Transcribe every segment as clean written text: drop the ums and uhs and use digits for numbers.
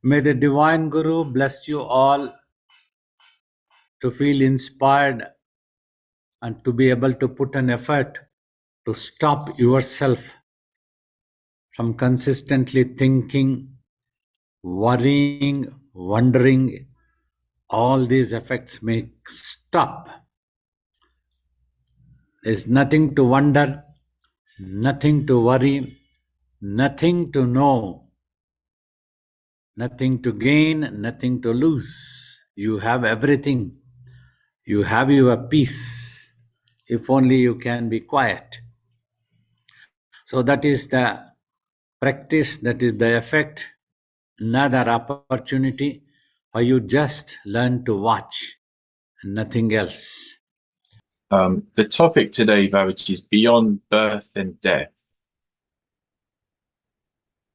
May the Divine Guru bless you all to feel inspired and to be able to put an effort to stop yourself from consistently thinking, worrying, wondering. All these effects may stop. There's nothing to wonder, nothing to worry, nothing to know, nothing to gain, nothing to lose. You have everything. You have your peace. If only you can be quiet. So that is the practice, that is the effect, another opportunity for you just learn to watch and nothing else. The topic today, Babaji, is beyond birth and death.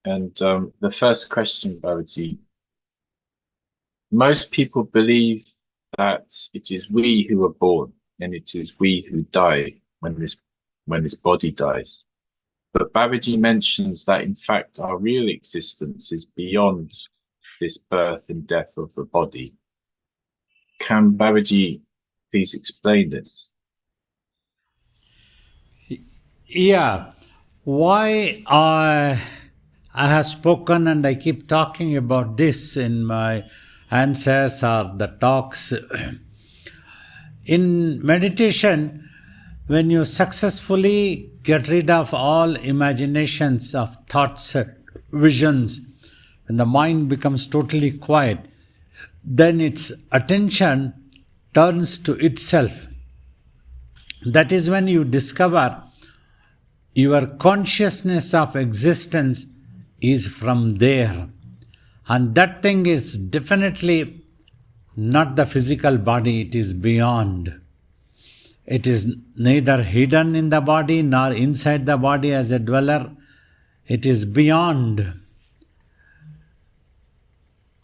And the first question, Babaji, most people believe that it is we who are born and it is we who die when this body dies. But Babaji mentions that in fact our real existence is beyond this birth and death of the body. Can Babaji please explain this? Yeah, why I have spoken and I keep talking about this in my answers or the talks. In meditation, when you successfully get rid of all imaginations of thoughts, visions, when the mind becomes totally quiet, then its attention turns to itself. That is when you discover your consciousness of existence is from there. And that thing is definitely not the physical body, it is beyond. It is neither hidden in the body nor inside the body as a dweller. It is beyond.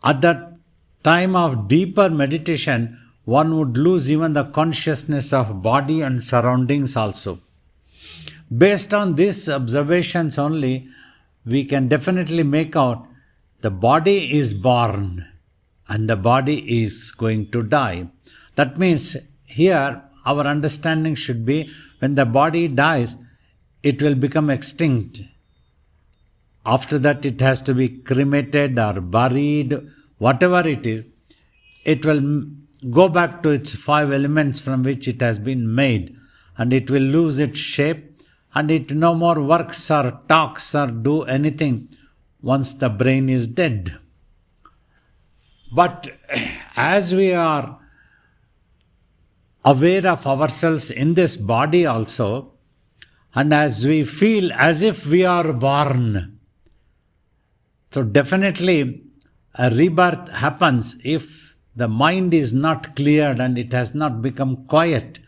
At the time of deeper meditation, one would lose even the consciousness of body and surroundings also. Based on these observations only, we can definitely make out the body is born and the body is going to die. That means here our understanding should be when the body dies, it will become extinct. After that, it has to be cremated or buried, whatever it is, it will go back to its 5 elements from which it has been made, and it will lose its shape, and it no more works or talks or do anything once the brain is dead. But as we are aware of ourselves in this body also, and as we feel as if we are born, so definitely a rebirth happens if the mind is not cleared and it has not become quiet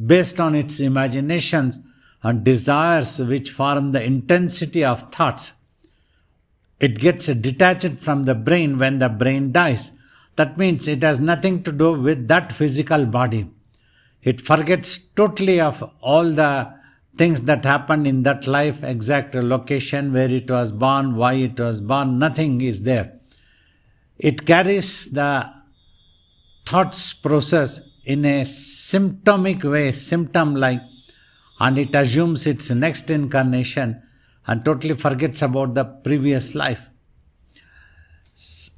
based on its imaginations and desires which form the intensity of thoughts. It gets detached from the brain when the brain dies. That means it has nothing to do with that physical body. It forgets totally of all the things that happened in that life, exact location where it was born, why it was born, nothing is there. It carries the thoughts process in a symptomic way, symptom-like, and it assumes its next incarnation and totally forgets about the previous life.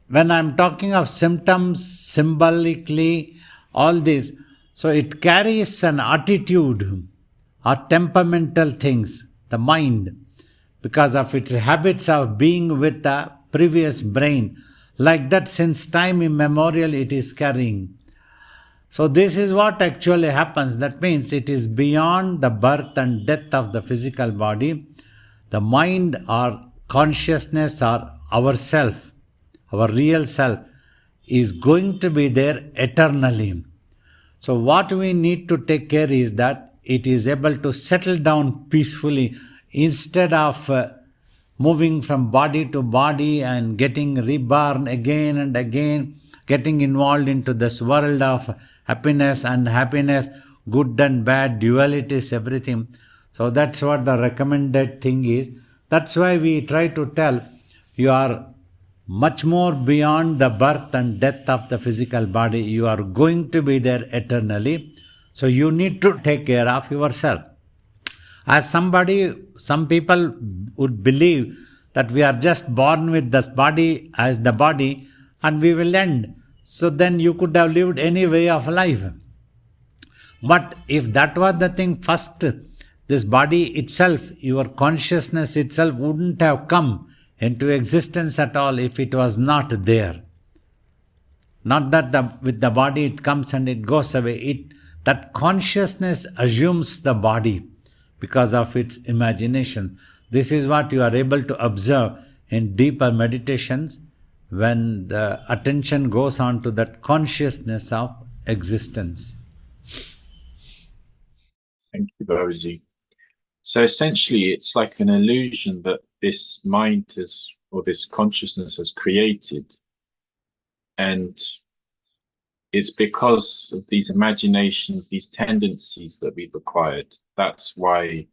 When I'm talking of symptoms, symbolically, all this, so it carries an attitude or temperamental things, the mind, because of its habits of being with the previous brain. Like that, since time immemorial, it is carrying. So this is what actually happens. That means it is beyond the birth and death of the physical body. The mind or consciousness or ourself, our real self, is going to be there eternally. So what we need to take care is that it is able to settle down peacefully instead of moving from body to body and getting reborn again and again, getting involved into this world of happiness and unhappiness, good and bad, dualities, everything. So that's what the recommended thing is. That's why we try to tell your much more beyond the birth and death of the physical body. You are going to be there eternally. So you need to take care of yourself. As some people would believe that we are just born with this body as the body and we will end. So then you could have lived any way of life. But if that was the thing, first, this body itself, your consciousness itself wouldn't have come into existence at all if it was not there. Not that with the body it comes and it goes away. That consciousness assumes the body because of its imagination. This is what you are able to observe in deeper meditations when the attention goes on to that consciousness of existence. Thank you, Babaji. So essentially, it's like an illusion that this mind or this consciousness has created. And it's because of these imaginations, these tendencies that we've acquired. That's why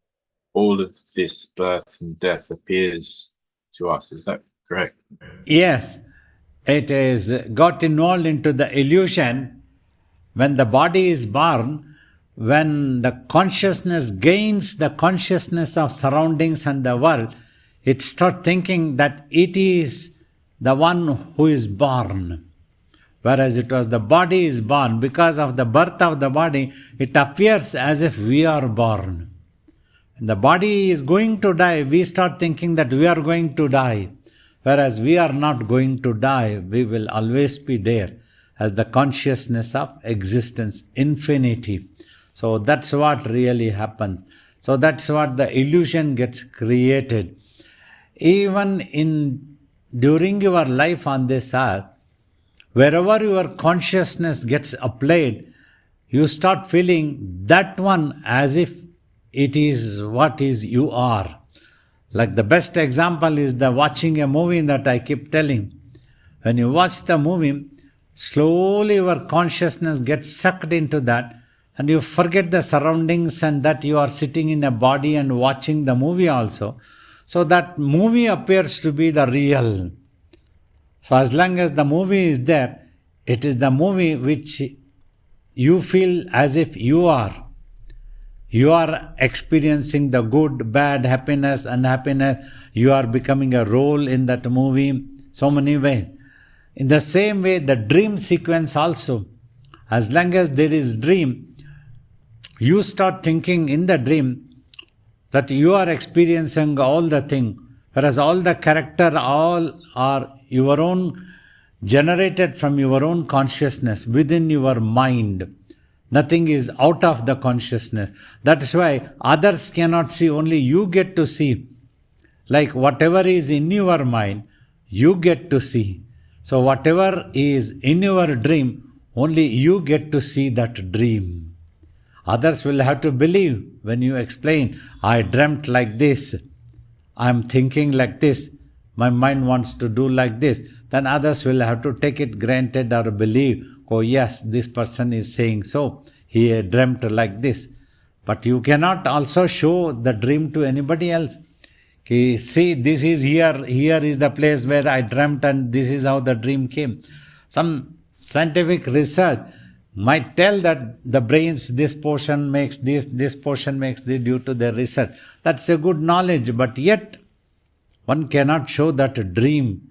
all of this birth and death appears to us. Is that correct? Yes, it is got involved into the illusion when the body is born. When the consciousness gains the consciousness of surroundings and the world, it starts thinking that it is the one who is born. Whereas it was the body is born. Because of the birth of the body, it appears as if we are born. When the body is going to die, we start thinking that we are going to die. Whereas we are not going to die, we will always be there as the consciousness of existence, infinity. So that's what really happens. So that's what the illusion gets created. Even during your life on this earth, wherever your consciousness gets applied, you start feeling that one as if it is what is you are. Like the best example is the watching a movie that I keep telling. When you watch the movie, slowly your consciousness gets sucked into that, and you forget the surroundings and that you are sitting in a body and watching the movie also. So that movie appears to be the real. So as long as the movie is there, it is the movie which you feel as if you are. You are experiencing the good, bad, happiness, unhappiness. You are becoming a role in that movie, so many ways. In the same way, the dream sequence also. As long as there is dream, you start thinking in the dream that you are experiencing all the thing, whereas all the character, all are your own, generated from your own consciousness, within your mind. Nothing is out of the consciousness. That is why others cannot see, only you get to see. Like whatever is in your mind, you get to see. So whatever is in your dream, only you get to see that dream. Others will have to believe when you explain, I dreamt like this, I am thinking like this, my mind wants to do like this. Then others will have to take it granted or believe, oh yes, this person is saying so, he dreamt like this. But you cannot also show the dream to anybody else. See, this is here is the place where I dreamt and this is how the dream came. Some scientific research might tell that the brain's this portion makes this portion makes this due to their research. That's a good knowledge, but yet one cannot show that dream.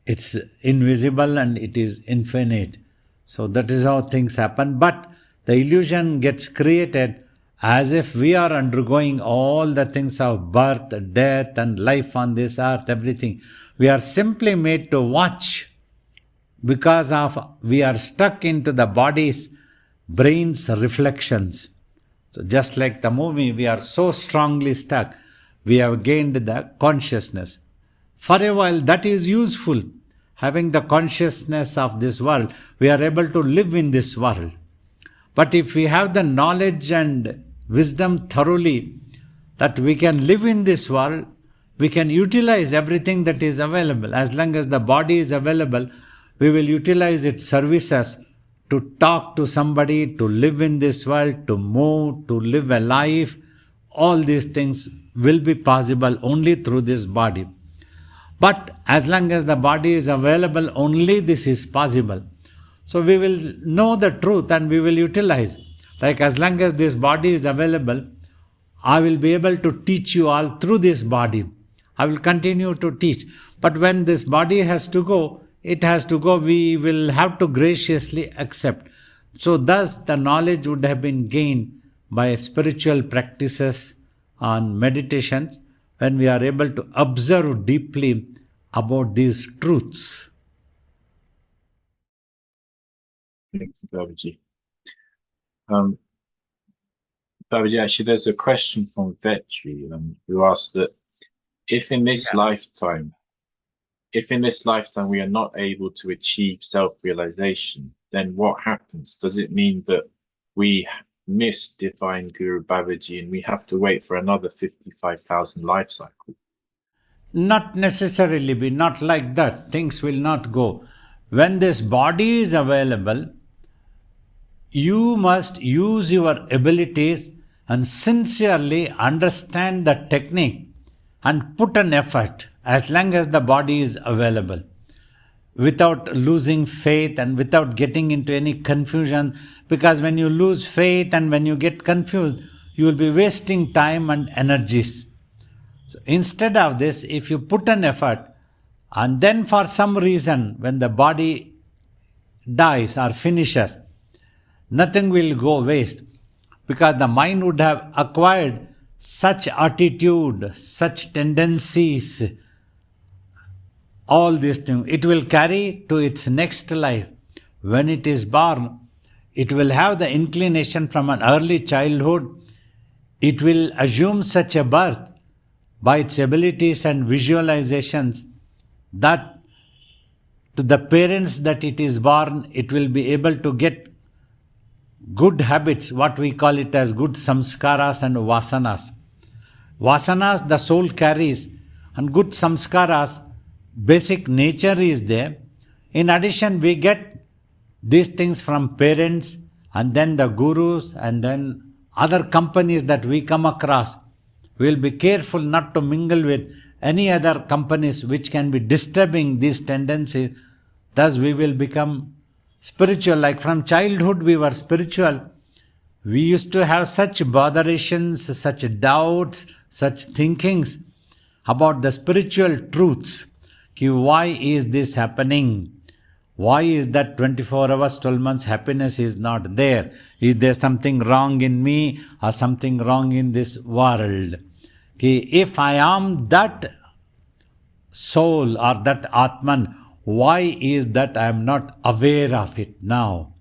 It's invisible and it is infinite. So that is how things happen. But the illusion gets created as if we are undergoing all the things of birth, death and life on this earth, everything. We are simply made to watch because of we are stuck into the body's brain's reflections. So just like the movie, we are so strongly stuck, we have gained the consciousness. For a while, that is useful. Having the consciousness of this world, we are able to live in this world. But if we have the knowledge and wisdom thoroughly that we can live in this world, we can utilize everything that is available. As long as the body is available, we will utilize its services to talk to somebody, to live in this world, to move, to live a life. All these things will be possible only through this body. But as long as the body is available, only this is possible. So we will know the truth and we will utilize. Like as long as this body is available, I will be able to teach you all through this body. I will continue to teach. But when this body has to go, it has to go. We will have to graciously accept. So thus the knowledge would have been gained by spiritual practices and meditations when we are able to observe deeply about these truths. Thank you, Babaji. Babaji, actually, there's a question from Vetri who asked that if in this lifetime we are not able to achieve self-realization, then what happens? Does it mean that we miss Divine Guru Babaji and we have to wait for another 55,000 life cycles? Not necessarily, not like that. Things will not go. When this body is available, you must use your abilities and sincerely understand the technique and put an effort as long as the body is available, without losing faith and without getting into any confusion. Because when you lose faith and when you get confused, you will be wasting time and energies. So instead of this, if you put an effort and then for some reason when the body dies or finishes, nothing will go waste, because the mind would have acquired such attitude, such tendencies, all these things. It will carry to its next life. When it is born, it will have the inclination from an early childhood. It will assume such a birth by its abilities and visualizations that to the parents that it is born, it will be able to get good habits, what we call it as good samskaras and vasanas. Vasanas the soul carries, and good samskaras, basic nature is there. In addition, we get these things from parents and then the gurus and then other companies that we come across. We will be careful not to mingle with any other companies which can be disturbing these tendencies. Thus we will become spiritual. Like from childhood we were spiritual. We used to have such botherations, such doubts, such thinkings about the spiritual truths. Why is this happening? Why is that 24 hours, 12 months happiness is not there? Is there something wrong in me or something wrong in this world? If I am that soul or that Atman, why is that I am not aware of it now?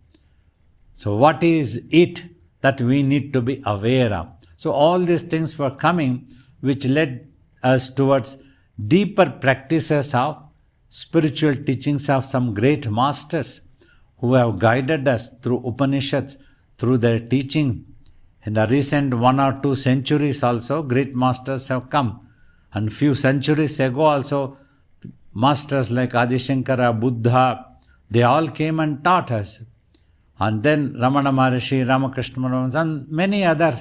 So what is it that we need to be aware of? So all these things were coming which led us towards deeper practices of spiritual teachings of some great masters who have guided us through Upanishads, through their teaching. In the recent 1 or 2 centuries also, great masters have come. And few centuries ago also, masters like Adi Shankara, Buddha, they all came and taught us. And then Ramana Maharishi, Ramakrishna Paramahansa, and many other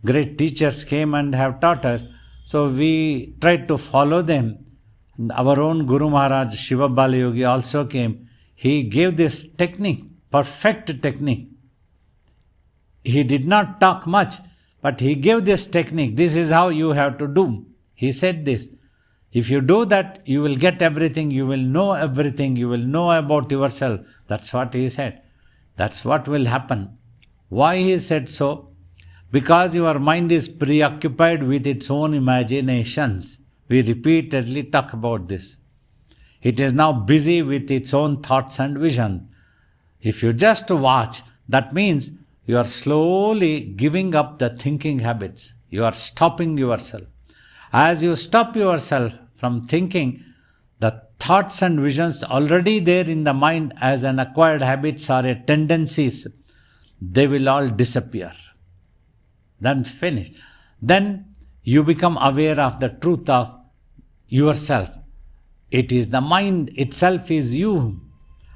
great teachers came and have taught us. So we tried to follow them. And our own Guru Maharaj, Shiva Bala Yogi also came. He gave this technique, perfect technique. He did not talk much, but he gave this technique. This is how you have to do. He said this. If you do that, you will get everything. You will know everything. You will know about yourself. That's what he said. That's what will happen. Why he said so? Because your mind is preoccupied with its own imaginations. We repeatedly talk about this. It is now busy with its own thoughts and visions. If you just watch, that means you are slowly giving up the thinking habits. You are stopping yourself. As you stop yourself from thinking, the thoughts and visions already there in the mind as an acquired habits or a tendencies, they will all disappear. Then finish. Then you become aware of the truth of yourself. It is the mind itself is you.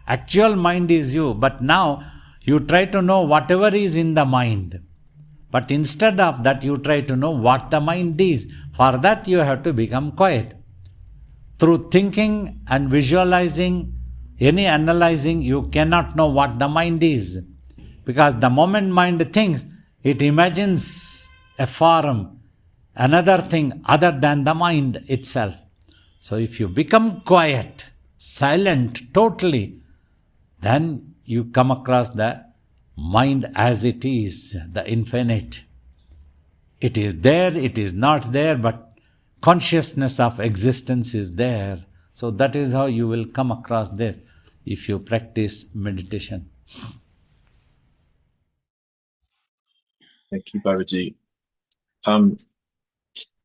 Actual mind is you. But now you try to know whatever is in the mind. But instead of that, you try to know what the mind is. For that, you have to become quiet. through thinking and visualizing, any analyzing, you cannot know what the mind is. Because the moment mind thinks, it imagines a form, another thing other than the mind itself. So if you become quiet, silent totally, then you come across the mind as it is, the infinite. It is there, it is not there, but consciousness of existence is there. So that is how you will come across this if you practice meditation. Thank you, Babaji.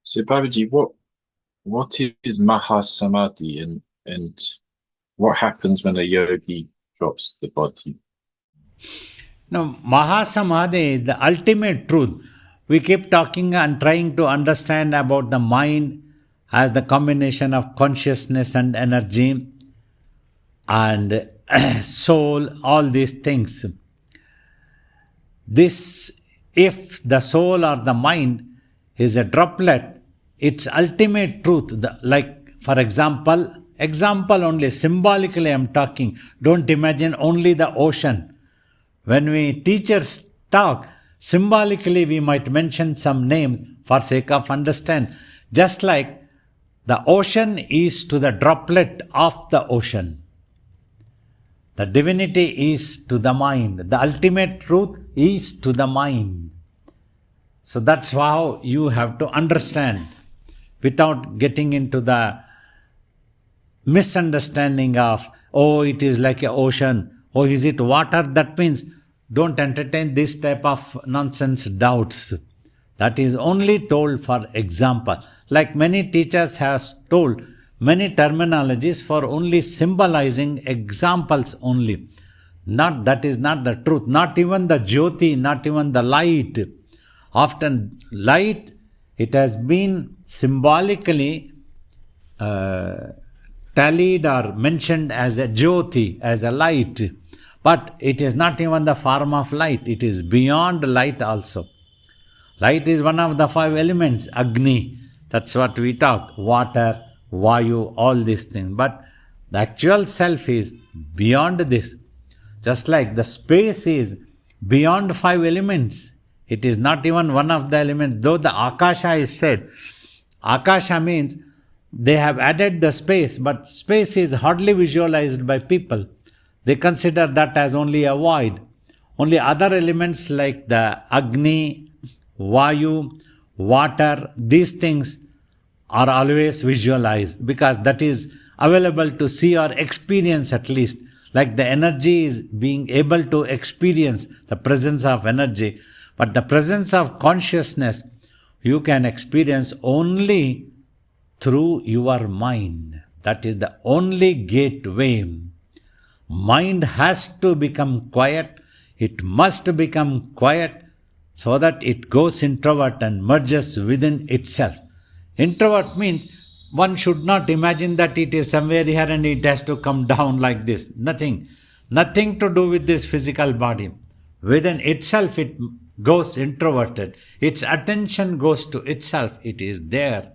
So Babaji, what is Mahasamadhi and what happens when a yogi drops the body? Now, Mahasamadhi is the ultimate truth. We keep talking and trying to understand about the mind as the combination of consciousness and energy and soul, all these things. This, if the soul or the mind is a droplet, its ultimate truth, like for example only, symbolically I am talking, don't imagine only the ocean. When we teachers talk, symbolically we might mention some names for sake of understand. Just like the ocean is to the droplet of the ocean. The divinity is to the mind. The ultimate truth is to the mind. So that's how you have to understand without getting into the misunderstanding of, oh, it is like an ocean. Oh, is it water? That means don't entertain this type of nonsense doubts. That is only told for example. Like many teachers have told many terminologies for only symbolizing examples only. That is not the truth. Not even the jyoti, not even the light. Often light, it has been symbolically tallied or mentioned as a jyoti, as a light. But it is not even the form of light. It is beyond light also. Light is one of the 5 elements, Agni. That's what we talk. Water, Vayu, all these things. But the actual self is beyond this. Just like the space is beyond 5 elements. It is not even one of the elements. Though the Akasha is said, Akasha means they have added the space, but space is hardly visualized by people. They consider that as only a void. Only other elements like the Agni, Vayu, water, these things are always visualized because that is available to see or experience at least. Like the energy is being able to experience the presence of energy. But the presence of consciousness you can experience only through your mind. That is the only gateway. Mind has to become quiet. It must become quiet so that it goes introvert and merges within itself. Introvert means one should not imagine that it is somewhere here and it has to come down like this. Nothing to do with this physical body. Within itself it goes introverted. Its attention goes to itself. It is there.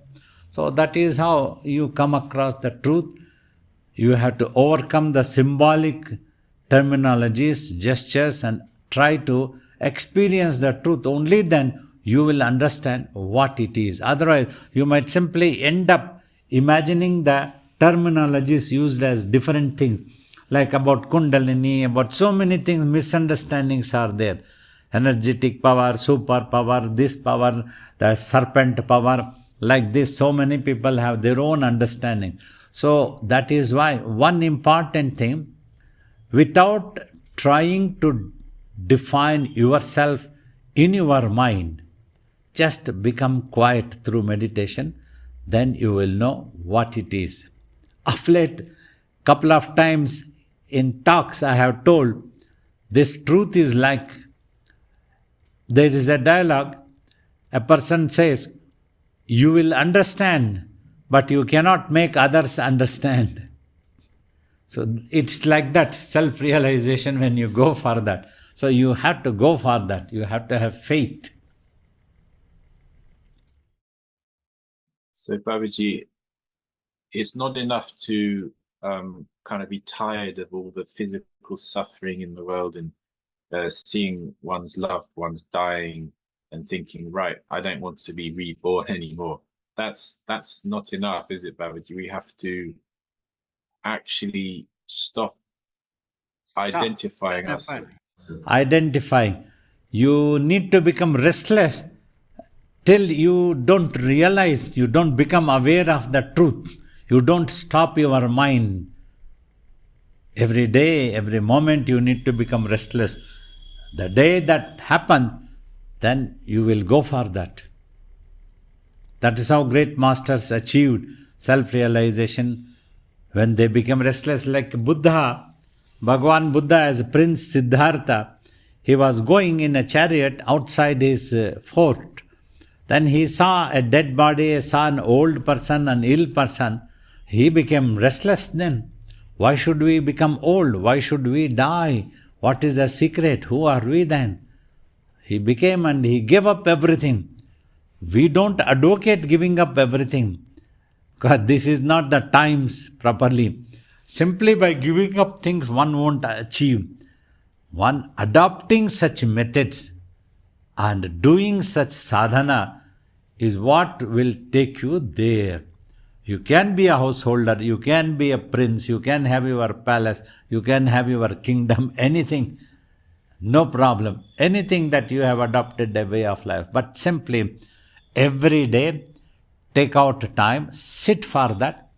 So that is how you come across the truth. You have to overcome the symbolic terminologies, gestures, and try to experience the truth. Only then you will understand what it is. Otherwise, you might simply end up imagining the terminologies used as different things. Like about Kundalini, about so many things, misunderstandings are there. Energetic power, super power, this power, the serpent power. Like this, so many people have their own understanding. So that is why one important thing, without trying to define yourself in your mind, just become quiet through meditation, then you will know what it is. Of late, couple of times in talks I have told, this truth is like, there is a dialogue, a person says, you will understand, but you cannot make others understand. So it's like that, self-realization when you go for that. So you have to go for that. You have to have faith. So Babaji, it's not enough to kind of be tired of all the physical suffering in the world and seeing one's loved ones dying and thinking, right, I don't want to be reborn anymore. That's not enough, is it, Babaji? We have to actually stop identifying ourselves. Identifying. You need to become restless till you don't realize, you don't become aware of the truth. You don't stop your mind. Every day, every moment, you need to become restless. The day that happens, then you will go for that. That is how great masters achieved self-realization when they became restless. Like Buddha, Bhagavan Buddha as Prince Siddhartha, he was going in a chariot outside his fort. Then he saw a dead body, he saw an old person, an ill person. He became restless then. Why should we become old? Why should we die? What is the secret? Who are we then? He became and he gave up everything. We don't advocate giving up everything, because this is not the times properly. Simply by giving up things one won't achieve. One adopting such methods and doing such sadhana is what will take you there. You can be a householder, you can be a prince, you can have your palace, you can have your kingdom, anything. No problem. Anything that you have adopted a way of life. But simply every day take out time, sit for that,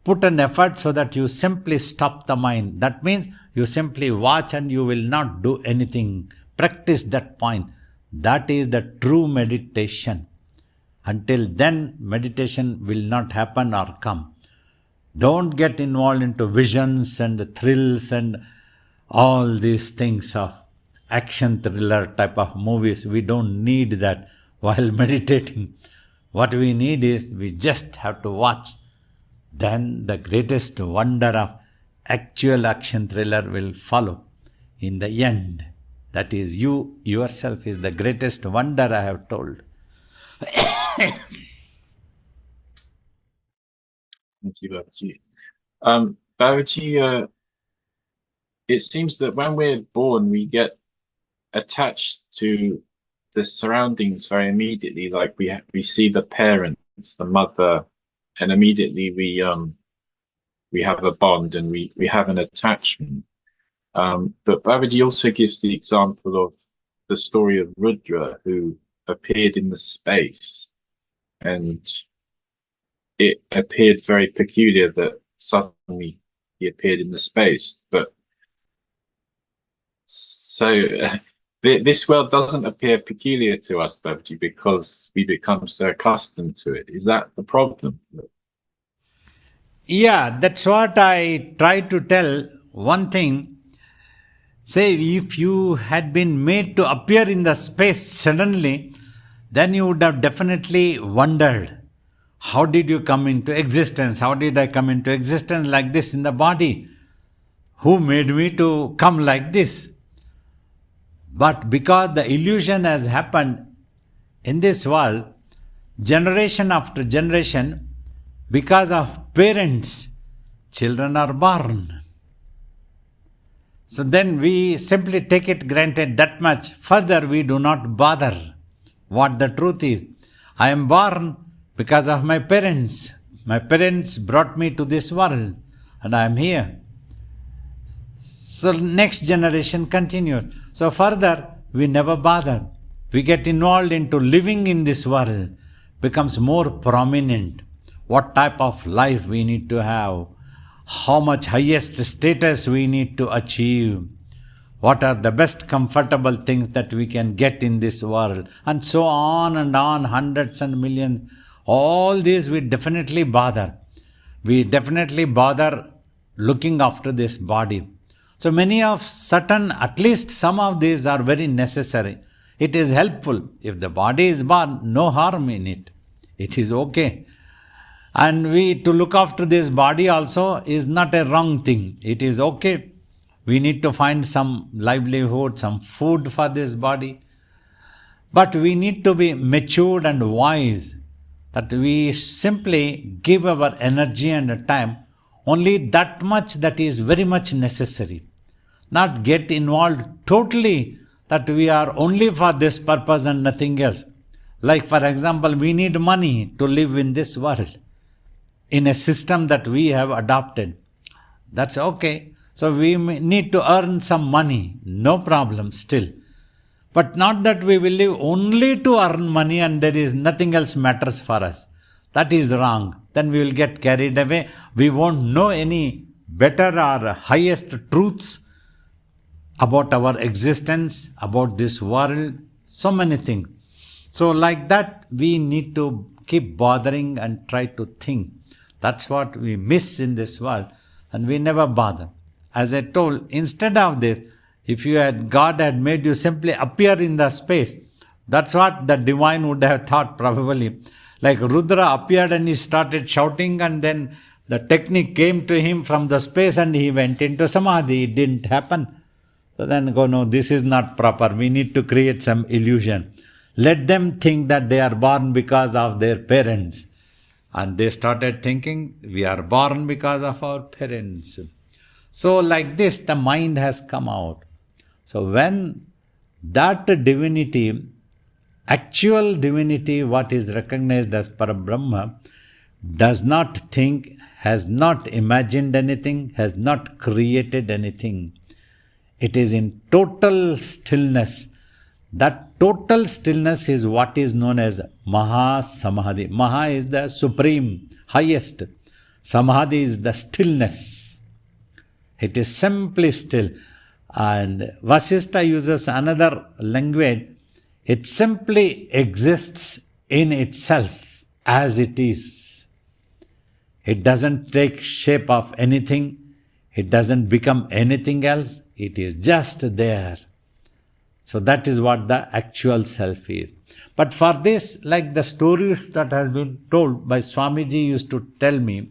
put an effort so that you simply stop the mind. That means you simply watch and you will not do anything. Practice that point. That is the true meditation. Until then, meditation will not happen or come. Don't get involved into visions and thrills and all these things of action thriller type of movies. We don't need that while meditating. What we need is, we just have to watch. Then the greatest wonder of actual action thriller will follow in the end. That is, you yourself is the greatest wonder I have told. Thank you, Babaji. Babaji, it seems that when we're born, we get attached to the surroundings very immediately. Like we see the parents, the mother, and immediately we have a bond and we have an attachment. But Babaji also gives the example of the story of Rudra, who appeared in the space, and it appeared very peculiar that suddenly he appeared in the space. But so this world doesn't appear peculiar to us, Babaji, because we become so accustomed to it. Is that the problem? Yeah, that's what I try to tell. One thing, say if you had been made to appear in the space suddenly, then you would have definitely wondered, how did you come into existence? How did I come into existence like this in the body? Who made me to come like this? But because the illusion has happened in this world, generation after generation, because of parents, children are born. So then we simply take it granted that much. Further, we do not bother what the truth is. I am born because of my parents. My parents brought me to this world and I am here. So next generation continues. So further, we never bother. We get involved into living in this world, becomes more prominent. What type of life we need to have, how much highest status we need to achieve, what are the best comfortable things that we can get in this world, and so on and on, hundreds and millions. All these we definitely bother. We definitely bother looking after this body. So many of certain, at least some of these are very necessary. It is helpful. If the body is born, no harm in it. It is okay. And to look after this body also is not a wrong thing. It is okay. We need to find some livelihood, some food for this body. But we need to be matured and wise. that we simply give our energy and time only that much that is very much necessary. Not get involved totally that we are only for this purpose and nothing else. Like for example, we need money to live in this world, in a system that we have adopted. That's okay. So we need to earn some money, no problem still. But not that we will live only to earn money and there is nothing else matters for us. That is wrong. Then we will get carried away. We won't know any better or highest truths about our existence, about this world, so many things. So like that, we need to keep bothering and try to think. That's what we miss in this world, and we never bother. As I told, instead of this, if God had made you simply appear in the space, that's what the divine would have thought probably. Like Rudra appeared and he started shouting, and then the technique came to him from the space and he went into samadhi. It didn't happen. So then go, no, this is not proper. We need to create some illusion. Let them think that they are born because of their parents. And they started thinking, we are born because of our parents. So like this, the mind has come out. So when that divinity, actual divinity, what is recognized as Parabrahma, does not think, has not imagined anything, has not created anything. It is in total stillness. That total stillness is what is known as Maha Samadhi. Maha is the supreme, highest. Samadhi is the stillness. It is simply still. And Vasistha uses another language. It simply exists in itself as it is. It doesn't take shape of anything. It doesn't become anything else. It is just there. So that is what the actual self is. But for this, like the stories that have been told by Swamiji used to tell me,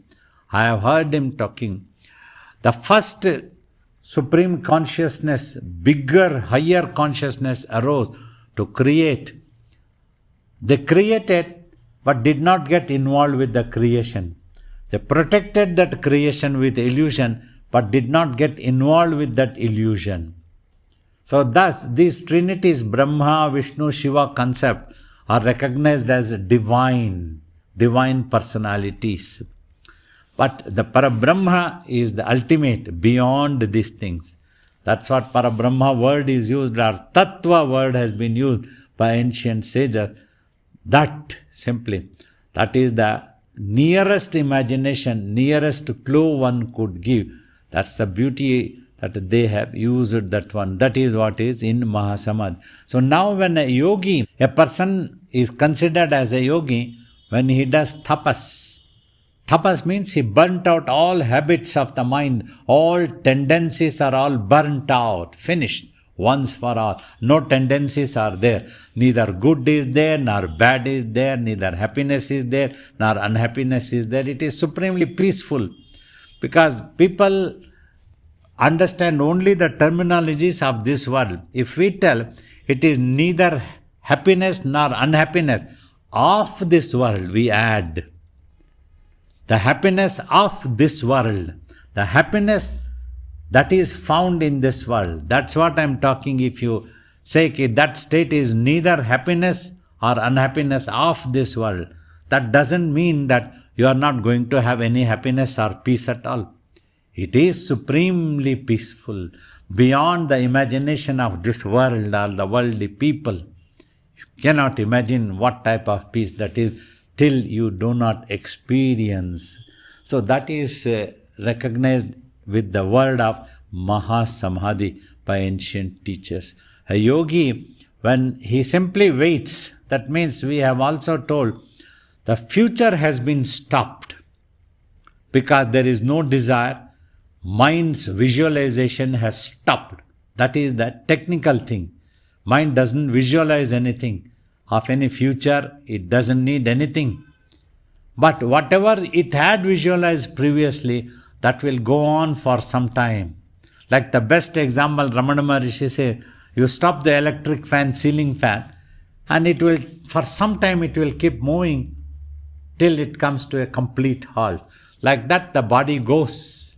I have heard him talking. The first supreme consciousness, bigger, higher consciousness arose to create. They created but did not get involved with the creation. They protected that creation with illusion but did not get involved with that illusion. So thus, these trinities, Brahma, Vishnu, Shiva concepts are recognized as divine personalities. But the Parabrahma is the ultimate, beyond these things. That's what Parabrahma word is used, or Tattva word has been used by ancient sages. That simply, that is the nearest imagination, nearest clue one could give. That's the beauty that they have used that one. That is what is in Mahasamadhi. So now when a person is considered as a yogi, when he does tapas. Tapas means he burnt out all habits of the mind. All tendencies are all burnt out, finished, once for all. No tendencies are there. Neither good is there, nor bad is there, neither happiness is there, nor unhappiness is there. It is supremely peaceful. Because people understand only the terminologies of this world. If we tell it is neither happiness nor unhappiness of this world, we add the happiness of this world, the happiness that is found in this world. That's what I'm talking. If you say that state is neither happiness or unhappiness of this world, that doesn't mean that you are not going to have any happiness or peace at all. It is supremely peaceful, beyond the imagination of this world or the worldly people. You cannot imagine what type of peace that is till you do not experience. So that is recognized with the word of Mahasamadhi by ancient teachers. A yogi, when he simply waits, that means we have also told the future has been stopped because there is no desire. Mind's visualization has stopped. That is the technical thing. Mind doesn't visualize anything of any future. It doesn't need anything. But whatever it had visualized previously, that will go on for some time. Like the best example, Ramana Maharishi says, you stop the electric fan, ceiling fan, and it will, for some time it will keep moving. till it comes to a complete halt. Like that, the body goes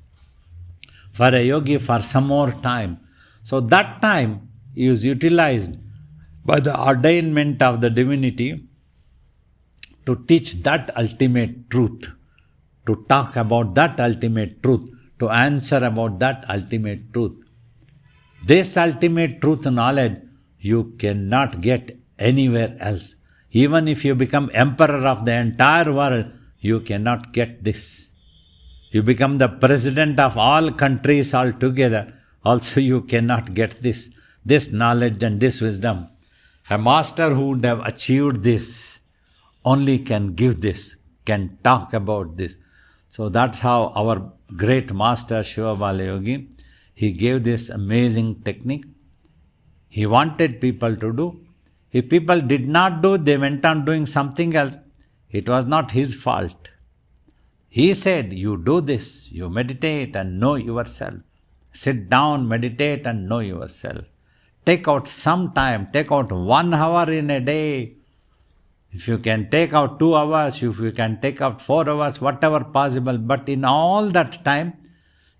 for a yogi for some more time. So that time is utilized by the ordainment of the divinity to teach that ultimate truth, to talk about that ultimate truth, to answer about that ultimate truth. This ultimate truth knowledge you cannot get anywhere else. Even if you become emperor of the entire world, you cannot get this. You become the president of all countries altogether, also you cannot get this knowledge and this wisdom. A master who would have achieved this only can give this, can talk about this. So that's how our great master Shiva Bala Yogi, he gave this amazing technique. He wanted people to do. If people did not do, they went on doing something else. It was not his fault. He said, you do this, you meditate and know yourself. Sit down, meditate and know yourself. Take out some time, take out 1 hour in a day. If you can take out 2 hours, if you can take out 4 hours, whatever possible. But in all that time,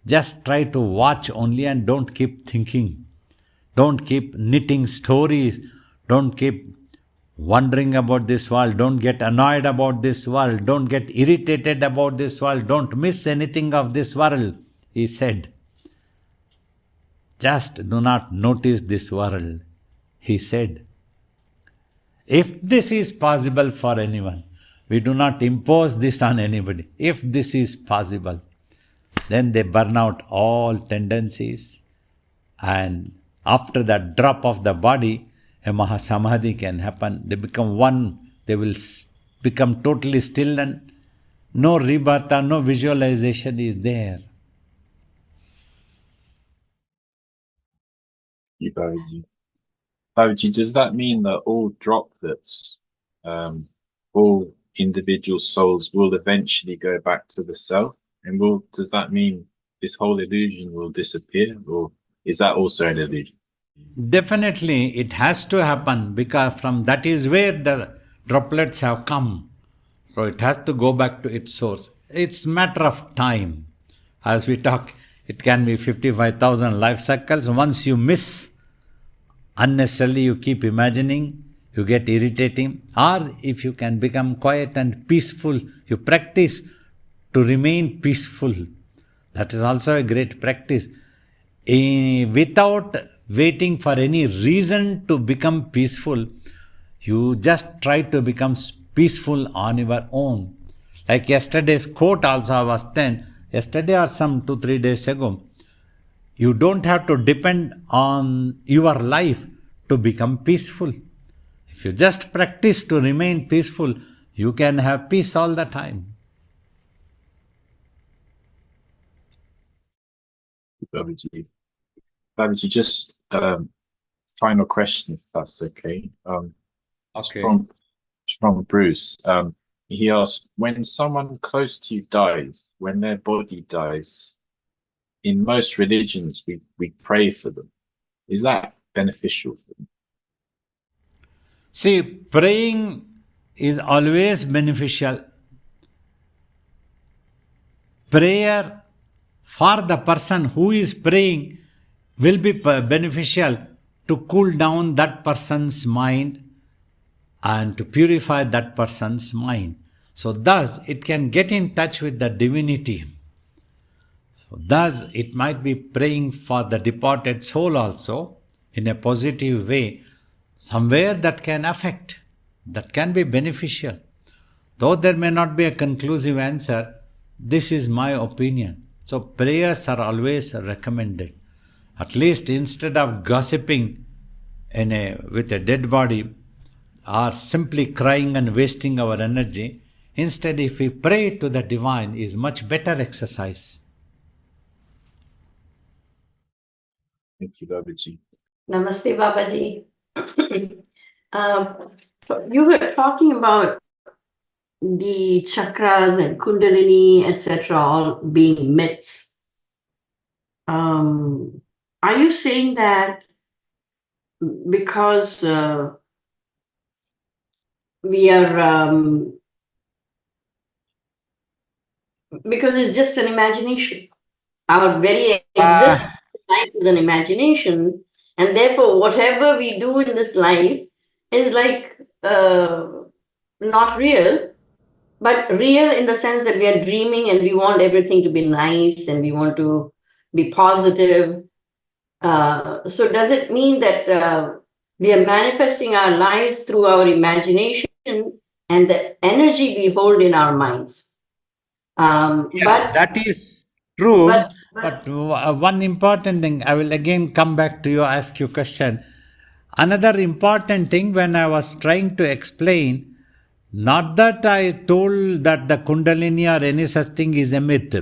just try to watch only and don't keep thinking. Don't keep knitting stories. Don't keep wondering about this world. Don't get annoyed about this world. Don't get irritated about this world. Don't miss anything of this world, he said. Just do not notice this world, he said. If this is possible for anyone, we do not impose this on anybody. If this is possible, then they burn out all tendencies, and after that drop of the body, a Mahasamadhi can happen. They become one, they will become totally still and no rebirth or no visualization is there. Babaji. Babaji, does that mean that all droplets, all individual souls will eventually go back to the self? And does that mean this whole illusion will disappear? Or is that also an illusion? Definitely, it has to happen because from that is where the droplets have come. So it has to go back to its source. It's matter of time. As we talk, it can be 55,000 life cycles. Once you miss, unnecessarily you keep imagining, you get irritating. Or if you can become quiet and peaceful, you practice to remain peaceful. That is also a great practice. Without waiting for any reason to become peaceful, you just try to become peaceful on your own. Like yesterday's quote also I was saying, yesterday or some 2-3 days ago, you don't have to depend on your life to become peaceful. If you just practice to remain peaceful, you can have peace all the time. Babaji, just final question, if that's okay. It's from Bruce. He asked, when someone close to you dies, when their body dies, in most religions we pray for them. Is that beneficial for them? See, praying is always beneficial. Prayer for the person who is praying will be beneficial to cool down that person's mind and to purify that person's mind. So thus it can get in touch with the divinity. So thus it might be praying for the departed soul also in a positive way, somewhere that can affect, that can be beneficial. Though there may not be a conclusive answer, this is my opinion. So prayers are always recommended. At least instead of gossiping with a dead body or simply crying and wasting our energy, instead if we pray to the divine is much better exercise. Thank you, Babaji. Namaste, Babaji. You were talking about the chakras and kundalini, etc., all being myths. Are you saying that because we are because it's just an imagination. Our very Ah, existence in life is an imagination, and therefore, whatever we do in this life is like not real, but real in the sense that we are dreaming and we want everything to be nice and we want to be positive. So, does it mean that we are manifesting our lives through our imagination and the energy we hold in our minds? yeah, that is true. But But one important thing, I will again come back to you, ask you question. Another important thing when I was trying to explain, not that I told that the Kundalini or any such thing is a myth.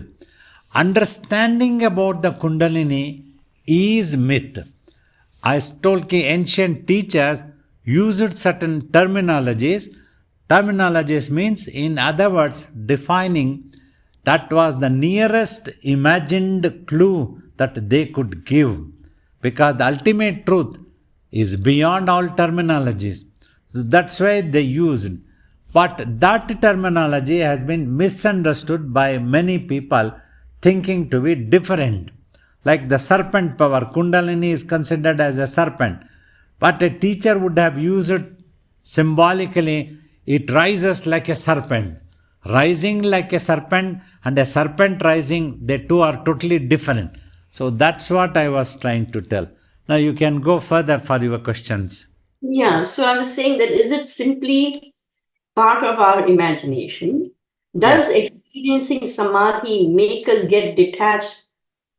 Understanding about the Kundalini is myth. I told that ancient teachers used certain terminologies. Terminologies means, in other words, defining that was the nearest imagined clue that they could give. Because the ultimate truth is beyond all terminologies. So that's why they used. But that terminology has been misunderstood by many people, thinking to be different. Like the serpent power, Kundalini is considered as a serpent. But a teacher would have used it symbolically, it rises like a serpent. Rising like a serpent and a serpent rising, the two are totally different. So that's what I was trying to tell. Now you can go further for your questions. yeah, so I was saying that is it simply part of our imagination? Does experiencing samadhi make us get detached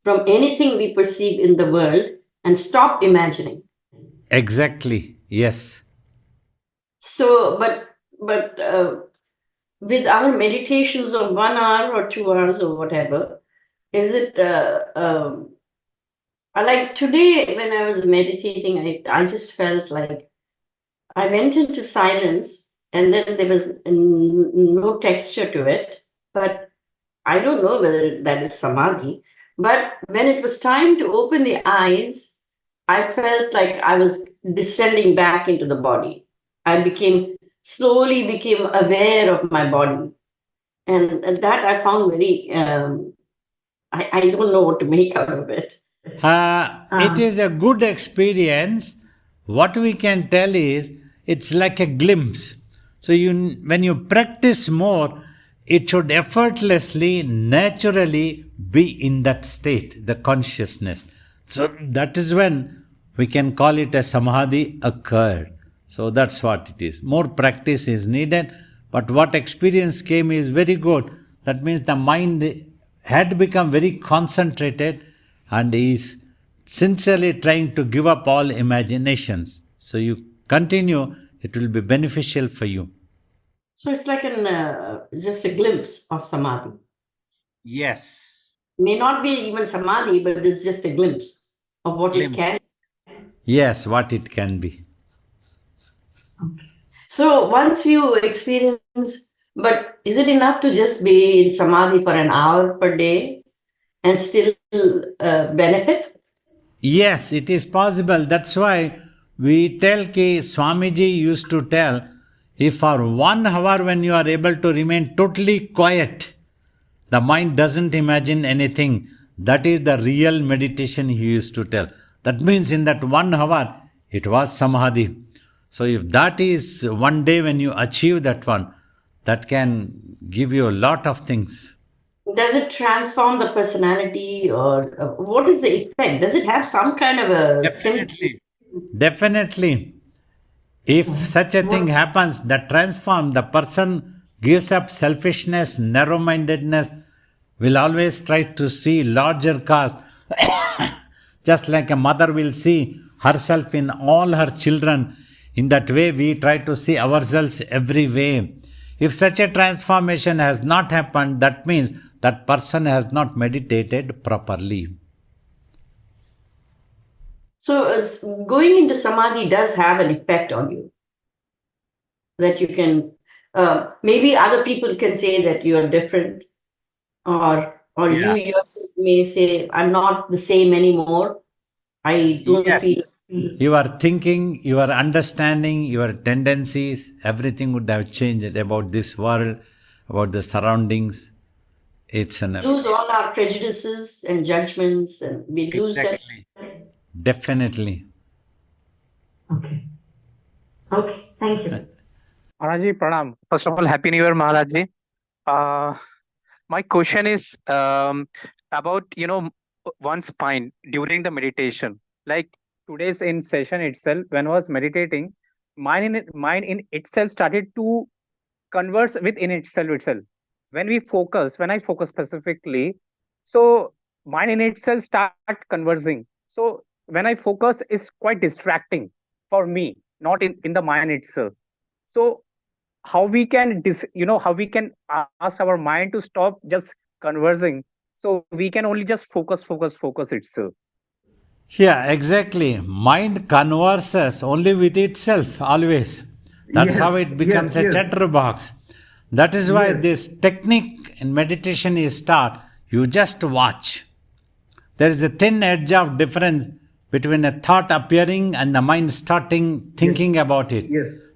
from anything we perceive in the world and stop imagining? Exactly. Yes. So, but with our meditations of 1 hour or 2 hours or whatever, is it like today when I was meditating, I just felt like I went into silence and then there was no texture to it. But I don't know whether that is samadhi. But when it was time to open the eyes, I felt like I was descending back into the body. I slowly became aware of my body. And that I found very, I don't know what to make out of it. It is a good experience. What we can tell is it's like a glimpse. So when you practice more, it should effortlessly, naturally be in that state, the consciousness. So that is when we can call it a samadhi occurred. So that's what it is. More practice is needed, but what experience came is very good. That means the mind had become very concentrated and is sincerely trying to give up all imaginations. So you continue, it will be beneficial for you. So it's like just a glimpse of samadhi. Yes. May not be even samadhi, but it's just a glimpse of what it can. Yes, what it can be. So once you experience, but is it enough to just be in samadhi for an hour per day and still benefit? Yes, it is possible. That's why we tell ki Swamiji used to tell, if for 1 hour when you are able to remain totally quiet, the mind doesn't imagine anything. That is the real meditation he used to tell. That means in that 1 hour, it was samadhi. So if that is one day when you achieve that one, that can give you a lot of things. Does it transform the personality or what is the effect? Does it have some kind of a Definitely. If such a thing happens, that transform, the person gives up selfishness, narrow-mindedness, will always try to see larger cause. Just like a mother will see herself in all her children, in that way we try to see ourselves every way. If such a transformation has not happened, that means that person has not meditated properly. So going into samadhi does have an effect on you. That you can, maybe other people can say that you are different, or you yourself may say, I'm not the same anymore. I don't feel. Your thinking, your understanding, your tendencies, everything would have changed about this world, about the surroundings. It's an lose all our prejudices and judgments, and we lose exactly. that. Definitely. Okay. Okay. Thank you. Maharajji, pranam. First of all, Happy New Year, Maharajji. My question is about, one's mind during the meditation. Like today's in session itself, when I was meditating, mind in itself started to converse within itself. When I focus specifically, so mind in itself start conversing. So when I focus, it's quite distracting for me, not in the mind itself. So how we can how we can ask our mind to stop just conversing, so we can only just focus itself. Yeah, exactly. Mind converses only with itself always. That's how it becomes a chatterbox. That is why this technique in meditation is taught. You just watch. There is a thin edge of difference between a thought appearing and the mind starting thinking about it.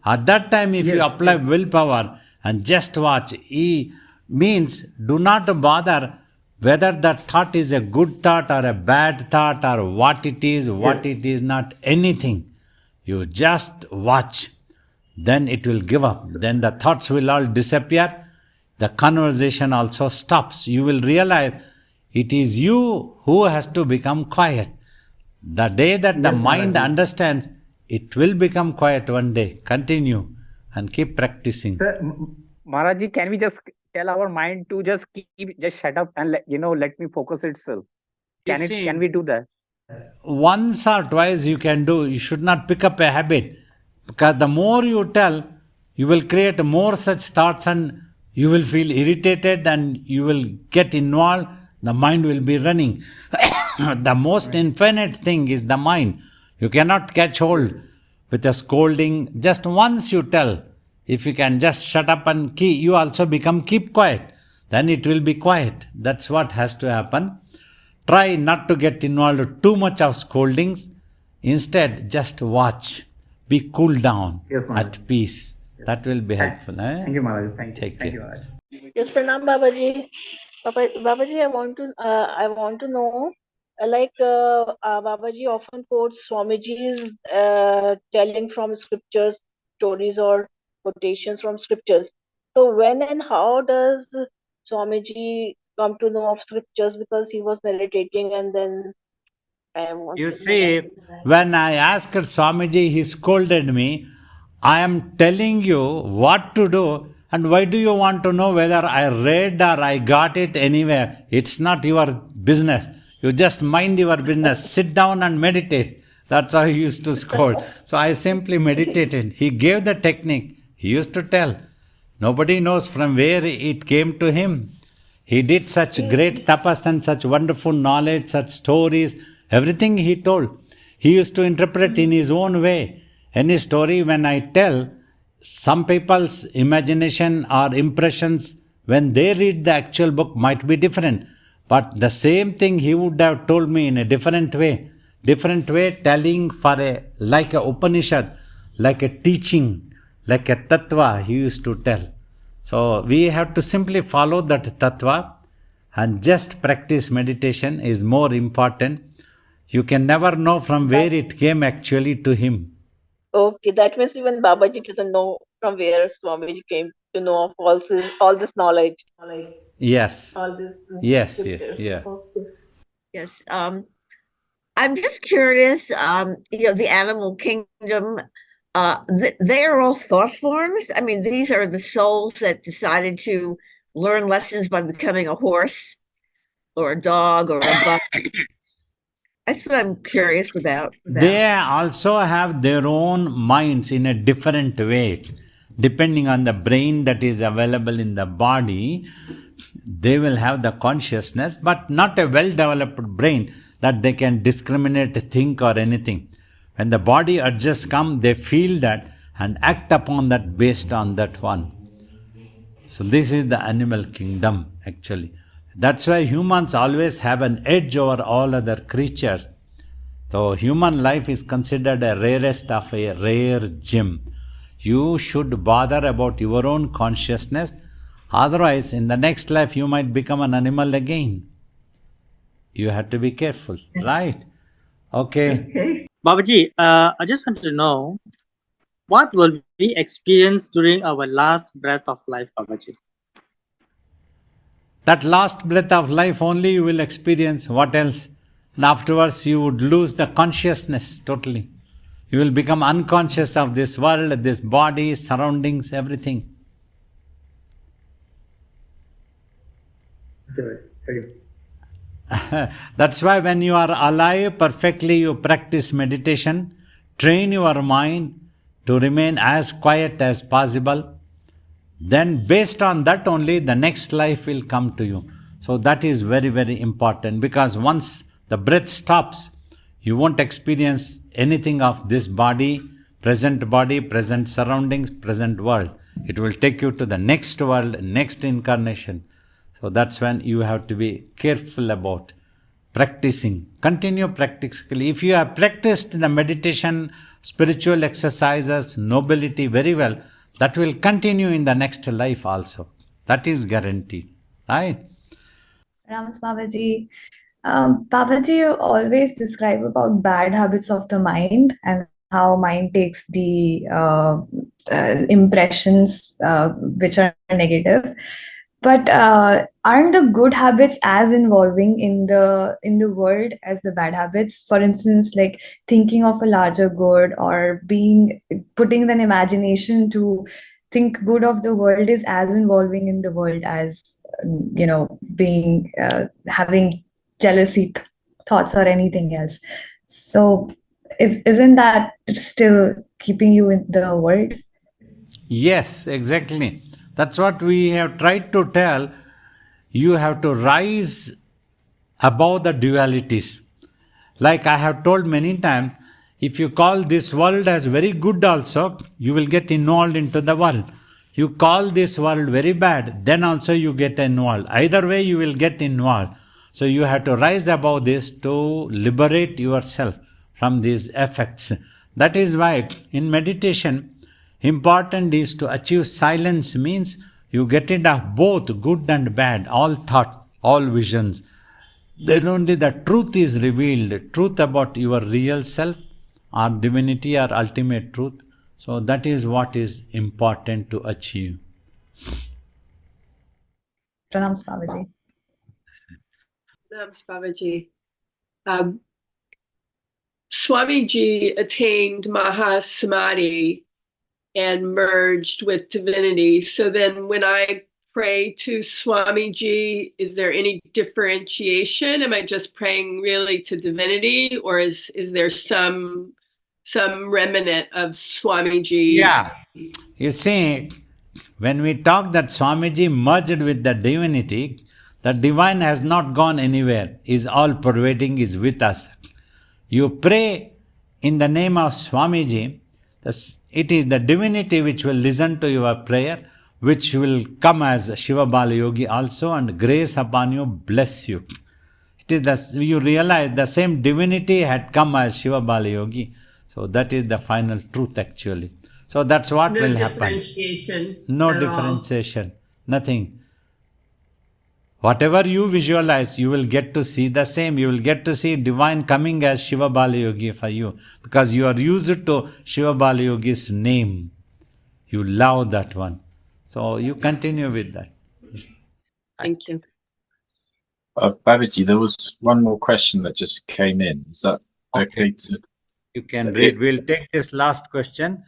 At that time, if you apply willpower and just watch, means do not bother whether that thought is a good thought or a bad thought or what it is not, anything. You just watch. Then it will give up. Then the thoughts will all disappear. The conversation also stops. You will realize it is you who has to become quiet. The day that the mind understands, it will become quiet one day. Continue and keep practicing. Maharajji, can we just tell our mind to just shut up and let me focus itself? Can we do that? Once or twice you can do. You should not pick up a habit, because the more you tell, you will create more such thoughts and you will feel irritated and you will get involved. The mind will be running. The most infinite thing is the mind. You cannot catch hold with a scolding. Just once you tell, if you can just shut up and you also keep quiet, then it will be quiet. That's what has to happen. Try not to get involved with too much of scoldings. Instead, just watch. Be cool down, at peace. That will be helpful. Thank you, Maharaj. Thank you. Take care. Maharaj. Yes, Pranam Babaji. Babaji, I want to know, Babaji often quotes Swamiji's telling from scriptures, stories or quotations from scriptures. So when and how does Swamiji come to know of scriptures? Because he was meditating and then I want You to see, know. when I asked Swamiji, he scolded me. I am telling you what to do, and why do you want to know whether I read or I got it anywhere? It's not your business. You just mind your business. Sit down and meditate. That's how he used to scold. So I simply meditated. He gave the technique. He used to tell. Nobody knows from where it came to him. He did such great tapas and such wonderful knowledge, such stories, everything he told. He used to interpret in his own way. Any story when I tell, some people's imagination or impressions when they read the actual book might be different. But the same thing he would have told me in a different way. Different way telling like a Upanishad, like a teaching, like a tattva he used to tell. So we have to simply follow that tattva and just practice meditation is more important. You can never know from where it came actually to him. Okay, that means even Babaji doesn't know from where Swamiji came to know of all this knowledge. Yes. All this Yes, scriptures. yeah. Okay. Yes. I'm just curious, the animal kingdom, they are all thought forms. I mean, these are the souls that decided to learn lessons by becoming a horse or a dog or a buck. That's what I'm curious about. They also have their own minds in a different way. Depending on the brain that is available in the body, they will have the consciousness, but not a well-developed brain that they can discriminate, think or anything. When the body urges come, they feel that and act upon that based on that one. So this is the animal kingdom actually. That's why humans always have an edge over all other creatures. So human life is considered a rarest of a rare gem. You should bother about your own consciousness Otherwise, in the next life, you might become an animal again. You have to be careful, right? Okay. Babaji, I just want to know what will we experience during our last breath of life, Babaji? That last breath of life only you will experience. What else? And afterwards, you would lose the consciousness totally. You will become unconscious of this world, this body, surroundings, everything. That's why when you are alive perfectly, you practice meditation, train your mind to remain as quiet as possible. Then based on that only, the next life will come to you. So that is very, very important, because once the breath stops, you won't experience anything of this body, present surroundings, present world. It will take you to the next world, next incarnation. So that's when you have to be careful about practicing. Continue practically. If you have practiced the meditation, spiritual exercises, nobility very well, that will continue in the next life also. That is guaranteed. Right? Ramas Babaji. Babaji, you always describe about bad habits of the mind and how mind takes the impressions which are negative. But aren't the good habits as involving in the world as the bad habits? For instance, like thinking of a larger good or putting an imagination to think good of the world is as involving in the world as being having jealousy thoughts or anything else. So isn't that still keeping you in the world? Yes, exactly. That's what we have tried to tell. You have to rise above the dualities. Like I have told many times, if you call this world as very good also, you will get involved into the world. You call this world very bad, then also you get involved. Either way, you will get involved. So you have to rise above this to liberate yourself from these effects. That is why in meditation, important is to achieve silence, means you get rid of both good and bad, all thoughts, all visions. Then only the truth is revealed, truth about your real self or divinity or ultimate truth. So that is what is important to achieve. Pranams Babaji. Pranams Babaji. Swamiji attained Mahasamadhi and merged with divinity. So then when I pray to Swamiji, is there any differentiation? Am I just praying really to divinity, or is there some remnant of Swamiji? Yeah. You see, when we talk that Swamiji merged with the divinity, the divine has not gone anywhere, is all pervading, is with us. You pray in the name of Swamiji, it is the divinity which will listen to your prayer, which will come as Shiva Bala Yogi also, and grace upon you, bless you. It is you realize the same divinity had come as Shiva Bala Yogi. So that is the final truth actually. So that's what will happen. No differentiation, nothing. Whatever you visualize, you will get to see the same. You will get to see divine coming as Shiva Bala Yogi for you, because you are used to Shiva Bala Yogi's name. You love that one. So you continue with that. Thank you. Babaji, there was one more question that just came in. Is that okay to... You can read. We'll take this last question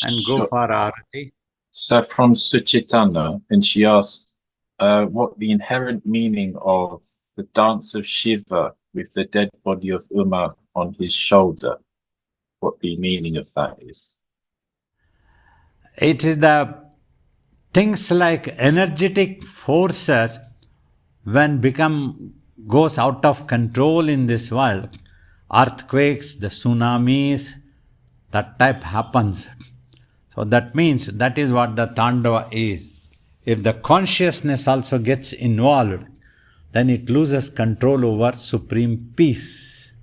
and go for Arati. So from Suchitana, and she asked what the inherent meaning of the dance of Shiva with the dead body of Uma on his shoulder, what the meaning of that is. It is the things like energetic forces when goes out of control in this world, earthquakes, the tsunamis, that type happens. So that means that is what the Tandava is. If the consciousness also gets involved, then it loses control over supreme peace.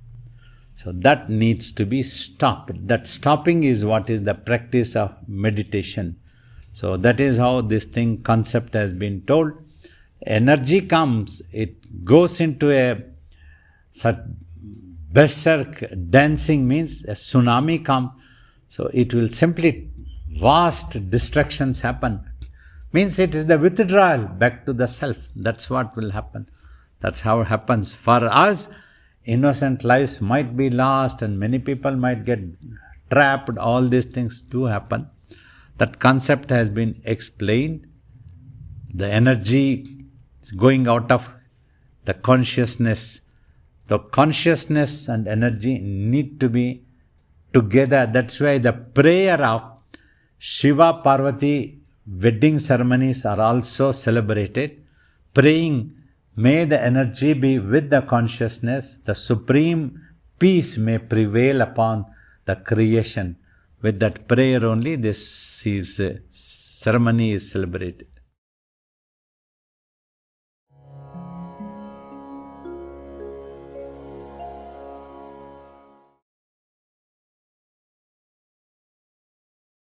So that needs to be stopped. That stopping is what is the practice of meditation. So that is how this thing concept has been told. Energy comes, it goes into a berserk dancing, means a tsunami comes. So it will simply, vast destructions happen. Means it is the withdrawal back to the self. That's what will happen. That's how it happens. For us, innocent lives might be lost and many people might get trapped. All these things do happen. That concept has been explained. The energy is going out of the consciousness. The consciousness and energy need to be together. That's why the prayer of Shiva Parvati wedding ceremonies are also celebrated. Praying, may the energy be with the consciousness, the supreme peace may prevail upon the creation. With that prayer only, this ceremony is celebrated.